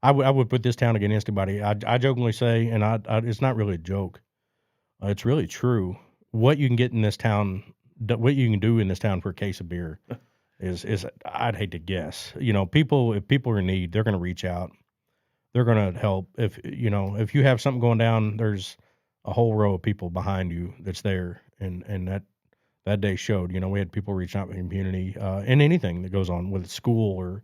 I would put this town against anybody. I jokingly say, and it's not really a joke. It's really true. What you can get in this town, what you can do in this town for a case of beer, is I'd hate to guess. If people are in need, they're going to reach out. They're going to help. If you have something going down, there's a whole row of people behind you that's there, and that day showed. We had people reaching out in the community, and anything that goes on with school or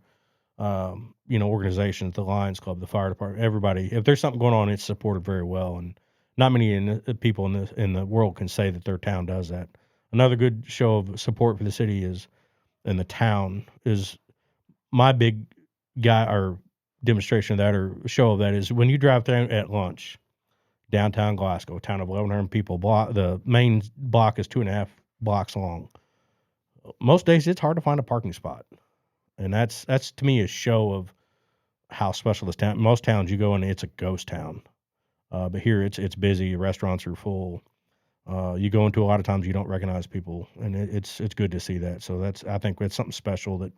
organizations, the Lions Club, the fire department, everybody. If there's something going on, it's supported very well, and not many people in the world can say that their town does that. Another good show of support for the city is, and the town is, my big guy or demonstration of that or show of that is when you drive through at lunch, downtown Glasgow, a town of 1,100 people. The main block is 2.5 blocks long. Most days it's hard to find a parking spot, and that's to me a show of how special this town. Most towns you go in, it's a ghost town, but here it's busy. Restaurants are full. You go into a lot of times you don't recognize people, and it's good to see that. So I think that's something special that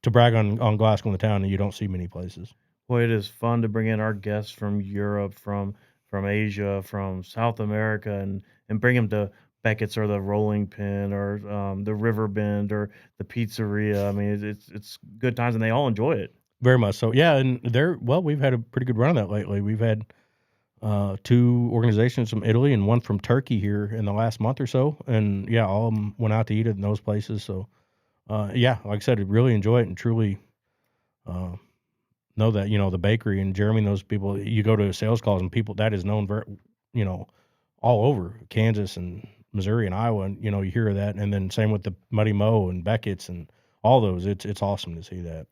to brag on Glasgow in the town, and you don't see many places. Well, it is fun to bring in our guests from Europe, from Asia, from South America, and bring them to Beckett's or the Rolling Pin or the River Bend or the pizzeria. I mean, it's good times and they all enjoy it. Very much so. Yeah, and we've had a pretty good run of that lately. We've had two organizations from Italy and one from Turkey here in the last month or so, and yeah, all of them went out to eat in those places. So like I said, I really enjoy it and truly uh, know that the bakery and Jeremy and those people. You go to sales calls and people that is known very, you know, all over Kansas and Missouri and Iowa, and you hear of that, and then same with the Muddy Mo and Beckett's and all those. It's awesome to see that.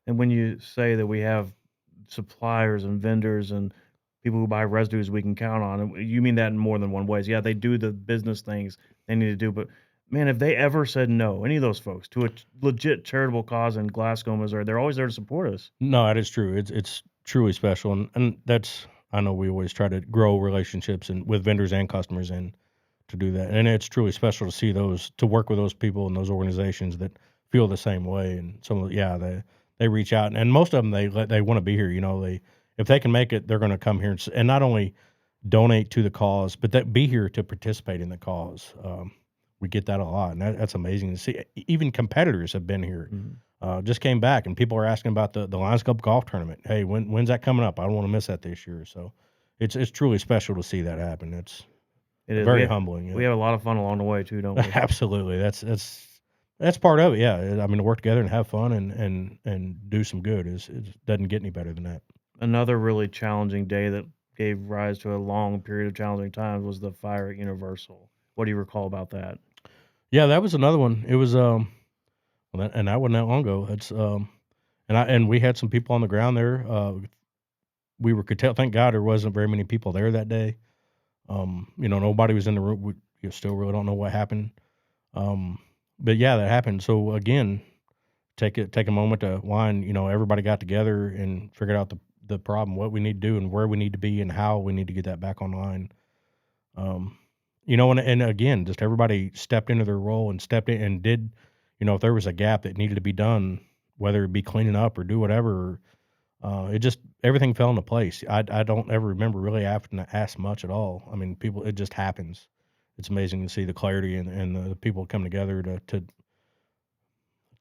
And when you say that we have suppliers and vendors and people who buy residues we can count on, and you mean that in more than one ways. Yeah, they do the business things they need to do, but man, if they ever said no, any of those folks, to a legit charitable cause in Glasgow, Missouri, they're always there to support us. No, that is true. It's truly special, and that's I know we always try to grow relationships and with vendors and customers and to do that, and it's truly special to see those to work with those people and those organizations that feel the same way. And some of yeah, they reach out, and most of them they want to be here. You know, they if they can make it, they're going to come here and not only donate to the cause, but that be here to participate in the cause. We get that a lot, and that's amazing to see. Even competitors have been here, Mhm. just came back, and people are asking about the Lions Club golf tournament. Hey, when's that coming up? I don't want to miss that this year. So, it's truly special to see that happen. It's It is. very humbling. We Yeah, have a lot of fun along the way too, don't we? absolutely. That's part of it. Yeah, I mean, to work together and have fun and do some good is it doesn't get any better than that. Another really challenging day that gave rise to a long period of challenging times was the fire at Universal. What do you recall about that? Yeah, that was another one. It was well, that wasn't that long ago. It's and we had some people on the ground there. We were could tell. Thank God there wasn't very many people there that day. Nobody was in the room. We still really don't know what happened. Um, but yeah, that happened. So again, take a moment to whine. Everybody got together and figured out the problem, what we need to do, and where we need to be, and how we need to get that back online. Um, and again, just everybody stepped into their role and stepped in and did. If there was a gap that needed to be done, whether it be cleaning up or do whatever, it just everything fell into place. I don't ever remember really having to ask much at all. I mean, people, it just happens. It's amazing to see the clarity and the people come together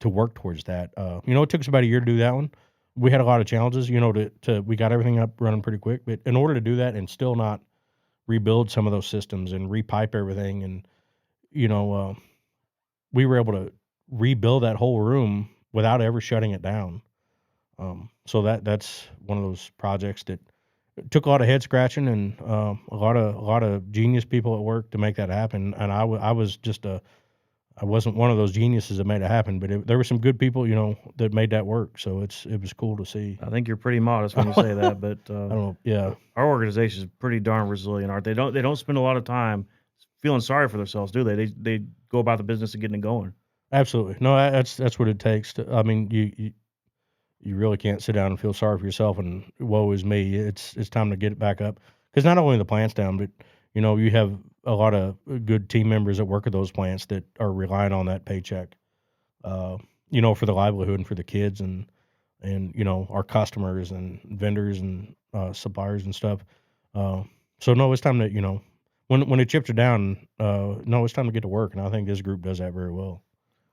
to work towards that. It took us about a year to do that one. We had a lot of challenges. To we got everything up running pretty quick, but in order to do that and still not rebuild some of those systems and repipe everything, and you know, uh, we were able to rebuild that whole room without ever shutting it down. So that's one of those projects that took a lot of head scratching and a lot of genius people at work to make that happen. And I was just I wasn't one of those geniuses that made it happen, but there were some good people, that made that work. So it was cool to see. I think you're pretty modest when you say that, but I don't know. Yeah, our organization is pretty darn resilient, aren't they? They don't spend a lot of time feeling sorry for themselves, do they? They go about the business of getting it going. absolutely. No, that's what it takes. I mean, you really can't sit down and feel sorry for yourself and woe is me. It's time to get it back up because not only the plants down, but you have a lot of good team members that work at those plants that are relying on that paycheck. Uh, for the livelihood and for the kids and our customers and vendors and suppliers and stuff. Uh, so no, it's time to when the chips are down. No, it's time to get to work, and I think this group does that very well.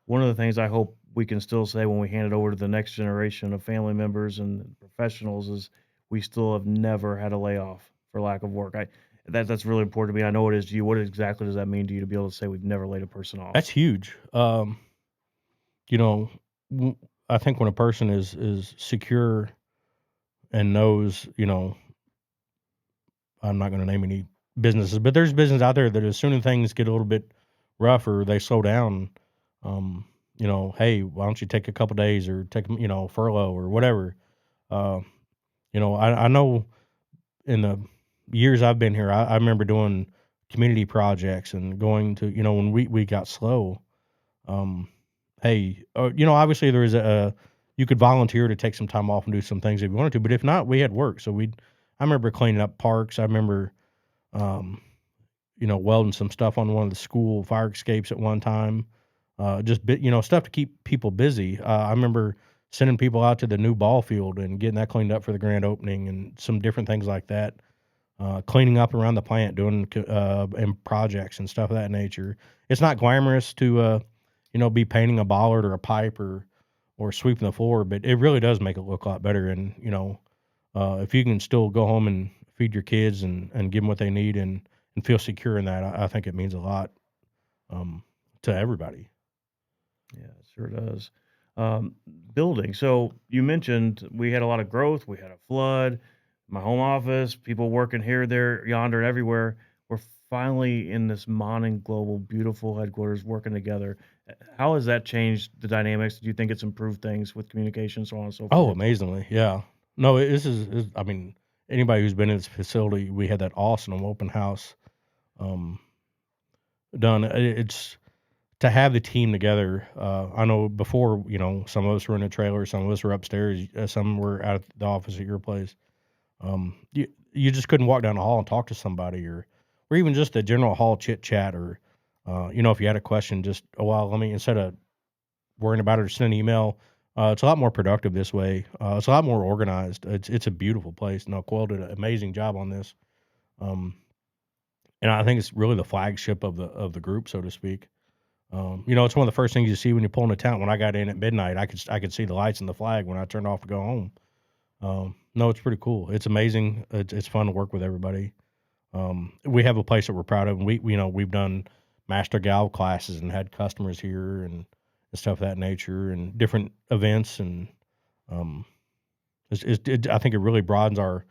One of the things I hope we can still say when we hand it over to the next generation of family members and professionals is we still have never had a layoff for lack of work. That's really important to me. I know it is to you. What exactly does that mean to you to be able to say we've never laid a person off? That's huge. You know, I think when a person is secure and knows, I'm not going to name any businesses, but there's business out there that as soon as things get a little bit rougher, they slow down. Hey, why don't you take a couple days or take furlough or whatever. Uh, I know in the years I've been here, I remember doing community projects and going to when we got slow. Um, hey, obviously there is you could volunteer to take some time off and do some things if you wanted to, but if not, we had work. So I remember cleaning up parks. I remember, um, welding some stuff on one of the school fire escapes at one time. Stuff to keep people busy. I remember sending people out to the new ball field and getting that cleaned up for the grand opening and some different things like that. Cleaning up around the plant, doing and projects and stuff of that nature. It's not glamorous to be painting a bollard or a pipe or sweeping the floor, but it really does make it look a lot better. And if you can still go home and feed your kids and give them what they need and feel secure in that, I think it means a lot um, to everybody. Yeah, it sure does. Um, Building. So you mentioned we had a lot of growth. We had a flood. My home office, people working here, there, yonder, and everywhere. We're finally in this Monning Global, beautiful headquarters working together. How has that changed the dynamics? Do you think it's improved things with communication, so on and so Oh, forth? amazingly, yeah. No, this is I mean, anybody who's been in this facility, we had that awesome open house um, done. It's to have the team together. I know before, some of us were in a trailer, some of us were upstairs, some were out at the office at your place. You just couldn't walk down the hall and talk to somebody, or even just a general hall chit chat, or if you had a question, just let me, instead of worrying about it or send an email. It's a lot more productive this way. It's a lot more organized. It's a beautiful place. No, Quill did an amazing job on this. Um, and I think it's really the flagship of the group, so to speak. It's one of the first things you see when you pull into town. When I got in at midnight, I could see the lights and the flag when I turned off to go home. No, it's pretty cool. It's amazing. It's fun to work with everybody. We have a place that we're proud of, and we've done master gal classes and had customers here and stuff of that nature and different events, and um, I think it really broadens our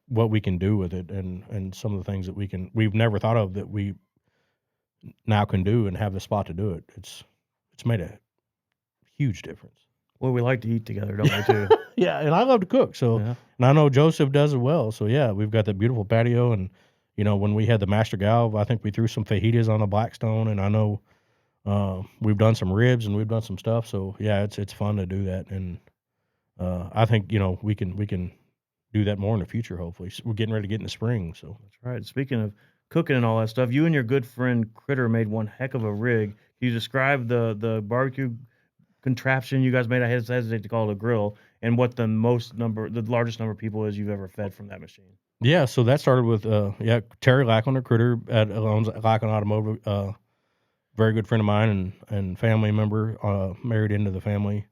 what we can do with it, and some of the things that we've never thought of that we now can do and have the spot to do it. It's made a huge difference. Well, we like to eat together, don't we, too? Yeah, and I love to cook, so Yeah. and I know Joseph does as well. So yeah, we've got that beautiful patio, and when we had the master gal, I think we threw some fajitas on the Blackstone, and I know we've done some ribs and we've done some stuff. So yeah, it's fun to do that, and I think we can do that more in the future. Hopefully, we're getting ready to get in the spring. So That's right. Speaking of cooking and all that stuff, you and your good friend Critter made one heck of a rig. Can you describe the barbecue contraption you guys made? I hesitate to call it a grill, and what the largest number of people is you've ever fed from that machine. yeah, so that started with Terry Lackland, Critter owns Lackland Automotive. Very good friend of mine and family member, married into the family.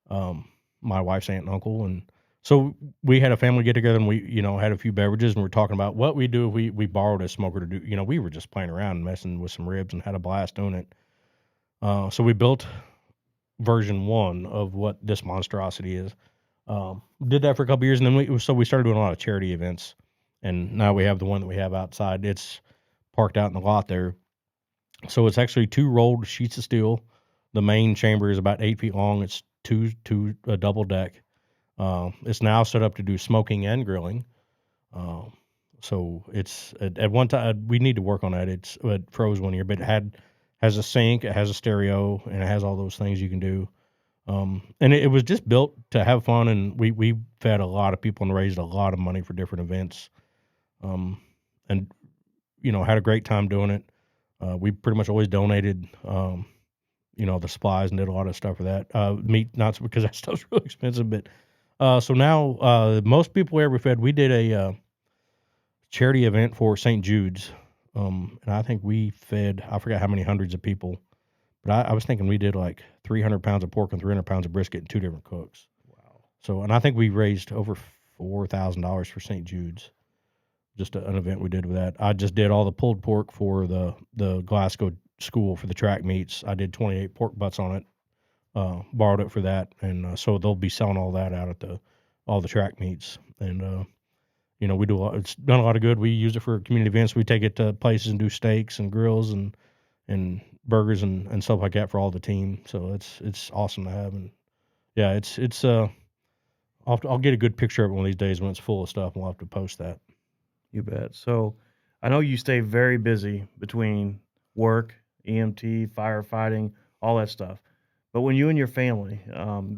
My wife's aunt and uncle, and so we had a family get together, and we had a few beverages, and we're talking about what we do if we borrowed a smoker to do. We were just playing around and messing with some ribs and had a blast doing it. So we built version 1 of what this monstrosity is. Did that for a couple years, and then we started doing a lot of charity events, and now we have the one that we have outside. It's parked out in the lot there. So it's actually 2 rolled sheets of steel. The main chamber is about 8 feet long. It's a double deck. It's now set up to do smoking and grilling. So it's at one time we need to work on that. It froze one year, but it has a sink, it has a stereo, and it has all those things you can do. And it was just built to have fun, and we fed a lot of people and raised a lot of money for different events. And had a great time doing it. We pretty much always donated, the supplies and did a lot of stuff for that. Meat, not so, because that stuff's really expensive, but so now most people we ever fed, we did a charity event for St. Jude's, and I think we fed, I forgot how many hundreds of people, but I was thinking we did like 300 pounds of pork and 300 pounds of brisket and 2 different cooks. Wow. So, and I think we raised over $4,000 for St. Jude's. Just an event we did with that. I just did all the pulled pork for the Glasgow school for the track meets. I did 28 pork butts on it. Borrowed it for that, and so they'll be selling all that out at all the track meets. And we do it's done a lot of good. We use it for community events. We take it to places and do steaks and grills and burgers and stuff like that for all the team. So it's awesome to have. And yeah, it's I'll get a good picture of it one of these days when it's full of stuff, and we'll have to post that. You bet. So I know you stay very busy between work, EMT, firefighting, all that stuff. But when you and your family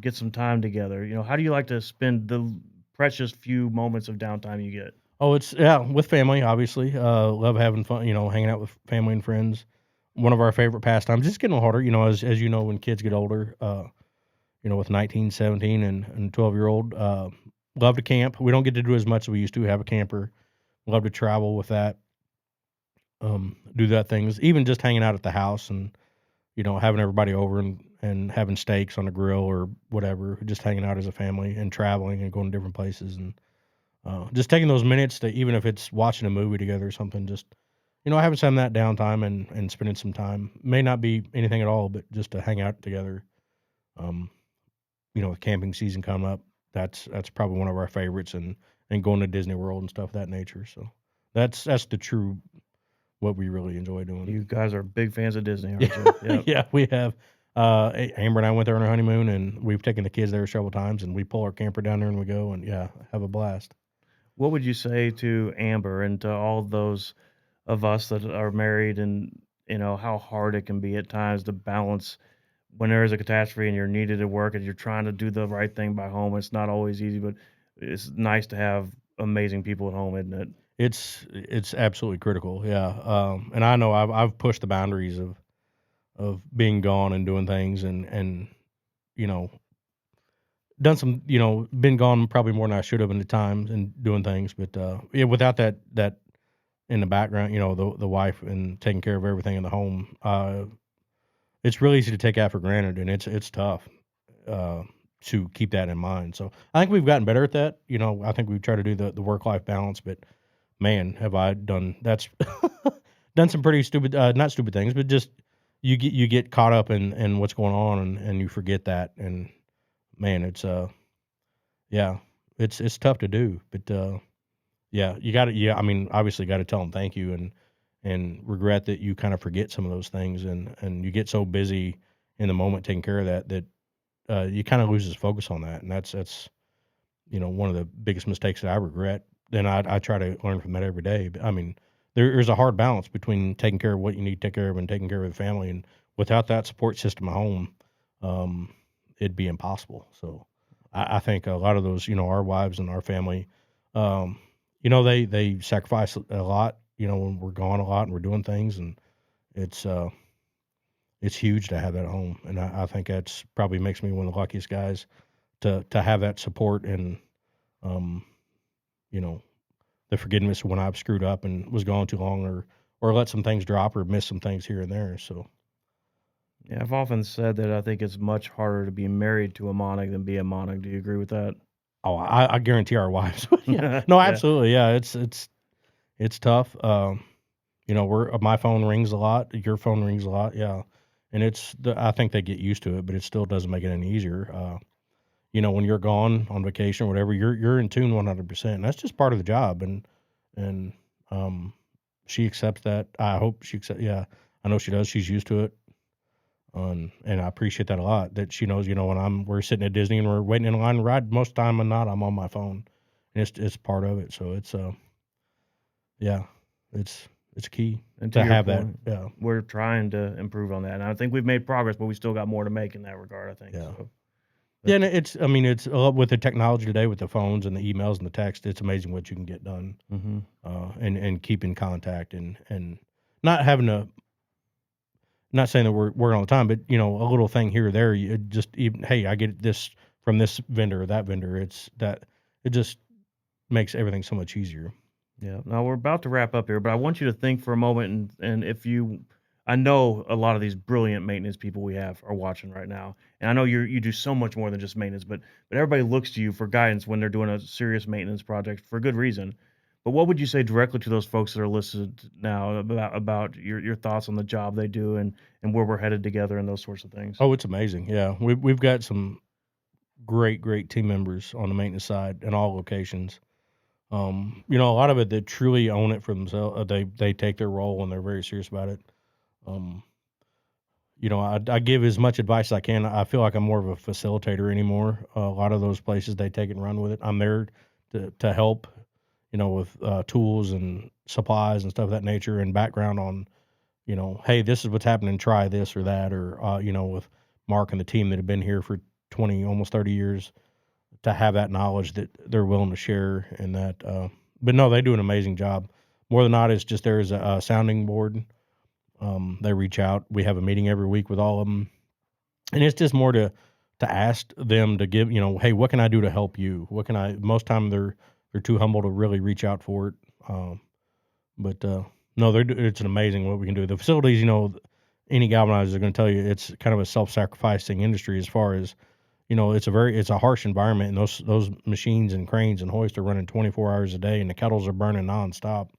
get some time together, how do you like to spend the precious few moments of downtime you get? Oh, it's with family, obviously. Love having fun, hanging out with family and friends. One of our favorite pastimes. Just getting harder, as you know, when kids get older, with 19, 17, and 12-year-old, love to camp. We don't get to do as much as we used to. Have a camper. Love to travel with that. Do that things, even just hanging out at the house and, having everybody over and having steaks on the grill or whatever, just hanging out as a family and traveling and going to different places and just taking those minutes to, even if it's watching a movie together or something, just, having some of that downtime and spending some time. May not be anything at all, but just to hang out together. Um, with camping season coming up, that's probably one of our favorites, and going to Disney World and stuff of that nature. So that's the true what we really enjoy doing. You guys are big fans of Disney, aren't Yeah, you? Yep. yeah, we have. Amber and I went there on our honeymoon, and we've taken the kids there several times, and we pull our camper down there and we go and have a blast. What would you say to Amber and to all those of us that are married and, how hard it can be at times to balance when there is a catastrophe and you're needed at work and you're trying to do the right thing by home. It's not always easy, but it's nice to have amazing people at home, isn't it? It's absolutely critical, yeah, and I know I've pushed the boundaries of being gone and doing things and, you know, done some been gone probably more than I should have in the times and doing things, but, yeah, without that in the background, the wife and taking care of everything in the home, it's really easy to take that for granted, and it's tough, uh, to keep that in mind, so I think we've gotten better at that, I think we try to do the work-life balance, but man, have I done that's done some pretty stupid, not stupid things, but just you get caught up in what's going on and you forget that, and man, yeah, it's tough to do, but, yeah, you gotta yeah, I mean, obviously gotta tell them thank you and regret that you kinda forget some of those things and you get so busy in the moment taking care of that, you kinda loses focus on that, and that's, one of the biggest mistakes that I regret, and I try to learn from that every day, but, I mean, there's a hard balance between taking care of what you need to take care of and taking care of the family, and without that support system at home, um, it'd be impossible, so I think a lot of those, our wives and our family, um, they sacrifice a lot, when we're gone a lot and we're doing things, and it's, uh, it's huge to have that at home, and I think that's probably makes me one of the luckiest guys to have that support and, um, you know, the forgiveness when I've screwed up and was gone too long or let some things drop or miss some things here and there. So, Yeah, I've often said that I think it's much harder to be married to a Monarch than be a Monarch. Do you agree with that? oh, I guarantee our wives. Yeah, no, Yeah. absolutely. Yeah, it's tough. We're my phone rings a lot. Your phone rings a lot. Yeah, and I think they get used to it, but it still doesn't make it any easier. When you're gone on vacation or whatever, you're in tune 100%. And that's just part of the job, and um, she accepts that. I hope she accepts. Yeah, I know she does. She's used to it. And I appreciate that a lot. That she knows, when we're sitting at Disney and we're waiting in line to ride. Most of the time, I'm on my phone, and it's part of it. So yeah, it's key And to to your have that. point, Yeah, we're trying to improve on that. And I think we've made progress, but we still got more to make in that regard, I think. yeah, So, yeah. but And it's I mean it's a lot with the technology today with the phones and the emails and the text. It's amazing what you can get done. mhm. And keep in contact and not having to. Not saying that we're working all the time, but a little thing here or there, you just even hey, I get this from this vendor or that vendor. It just makes everything so much easier. Yeah. Now we're about to wrap up here, but I want you to think for a moment and if you I know a lot of these brilliant maintenance people we have are watching right now. And I know you do so much more than just maintenance, but everybody looks to you for guidance when they're doing a serious maintenance project for good reason. But what would you say directly to those folks that are listening now about your thoughts on the job they do and where we're headed together and those sorts of things? Oh, it's amazing. Yeah, we've got some great team members on the maintenance side in all locations. A lot of it that truly own it for themselves. They take their role and they're very serious about it. Um, I give as much advice as I can. I feel like I'm more of a facilitator anymore. A lot of those places they take it and run with it. I'm there to help, with tools and supplies and stuff of that nature and background on, hey, this is what's happening. Try this or that, or with Mark and the team that have been here for 20, almost 30 years, to have that knowledge that they're willing to share and that. But no, they do an amazing job. More than not, it's just there is a sounding board. They reach out. We have a meeting every week with all of them, and it's just more to ask them to give, hey, what can I do to help you? What can I? Most time they're too humble to really reach out for it. But no, it's an amazing what we can do. The facilities, any galvanizer is going to tell you it's kind of a self-sacrificing industry as far as it's a harsh environment, and those machines and cranes and hoists are running 24 hours a day, and the kettles are burning nonstop.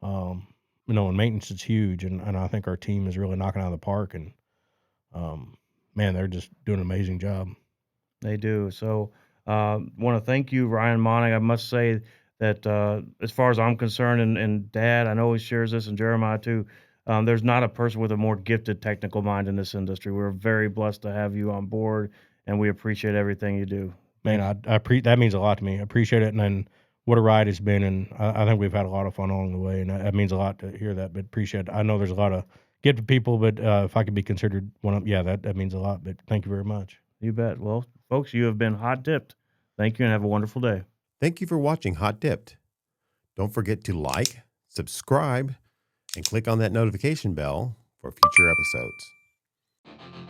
Um, and maintenance is huge, and I think our team is really knocking out of the park, and um, man, they're just doing an amazing job. They do. So, want to thank you, Ryan Monnig. I must say that as far as I'm concerned, and Dad, I know he shares this, and Jeremiah too. There's not a person with a more gifted technical mind in this industry. We're very blessed to have you on board, and we appreciate everything you do. Man, Thanks. that means a lot to me. I appreciate it, and then what a ride it's been, and I think we've had a lot of fun along the way, and that means a lot to hear that. But appreciate it. I know there's a lot of gifted people, but if I could be considered one of, yeah, that means a lot. But thank you very much. You bet. Well, folks, you have been hot dipped. Thank you and have a wonderful day. Thank you for watching Hot Dipped. Don't forget to like, subscribe, and click on that notification bell for future episodes.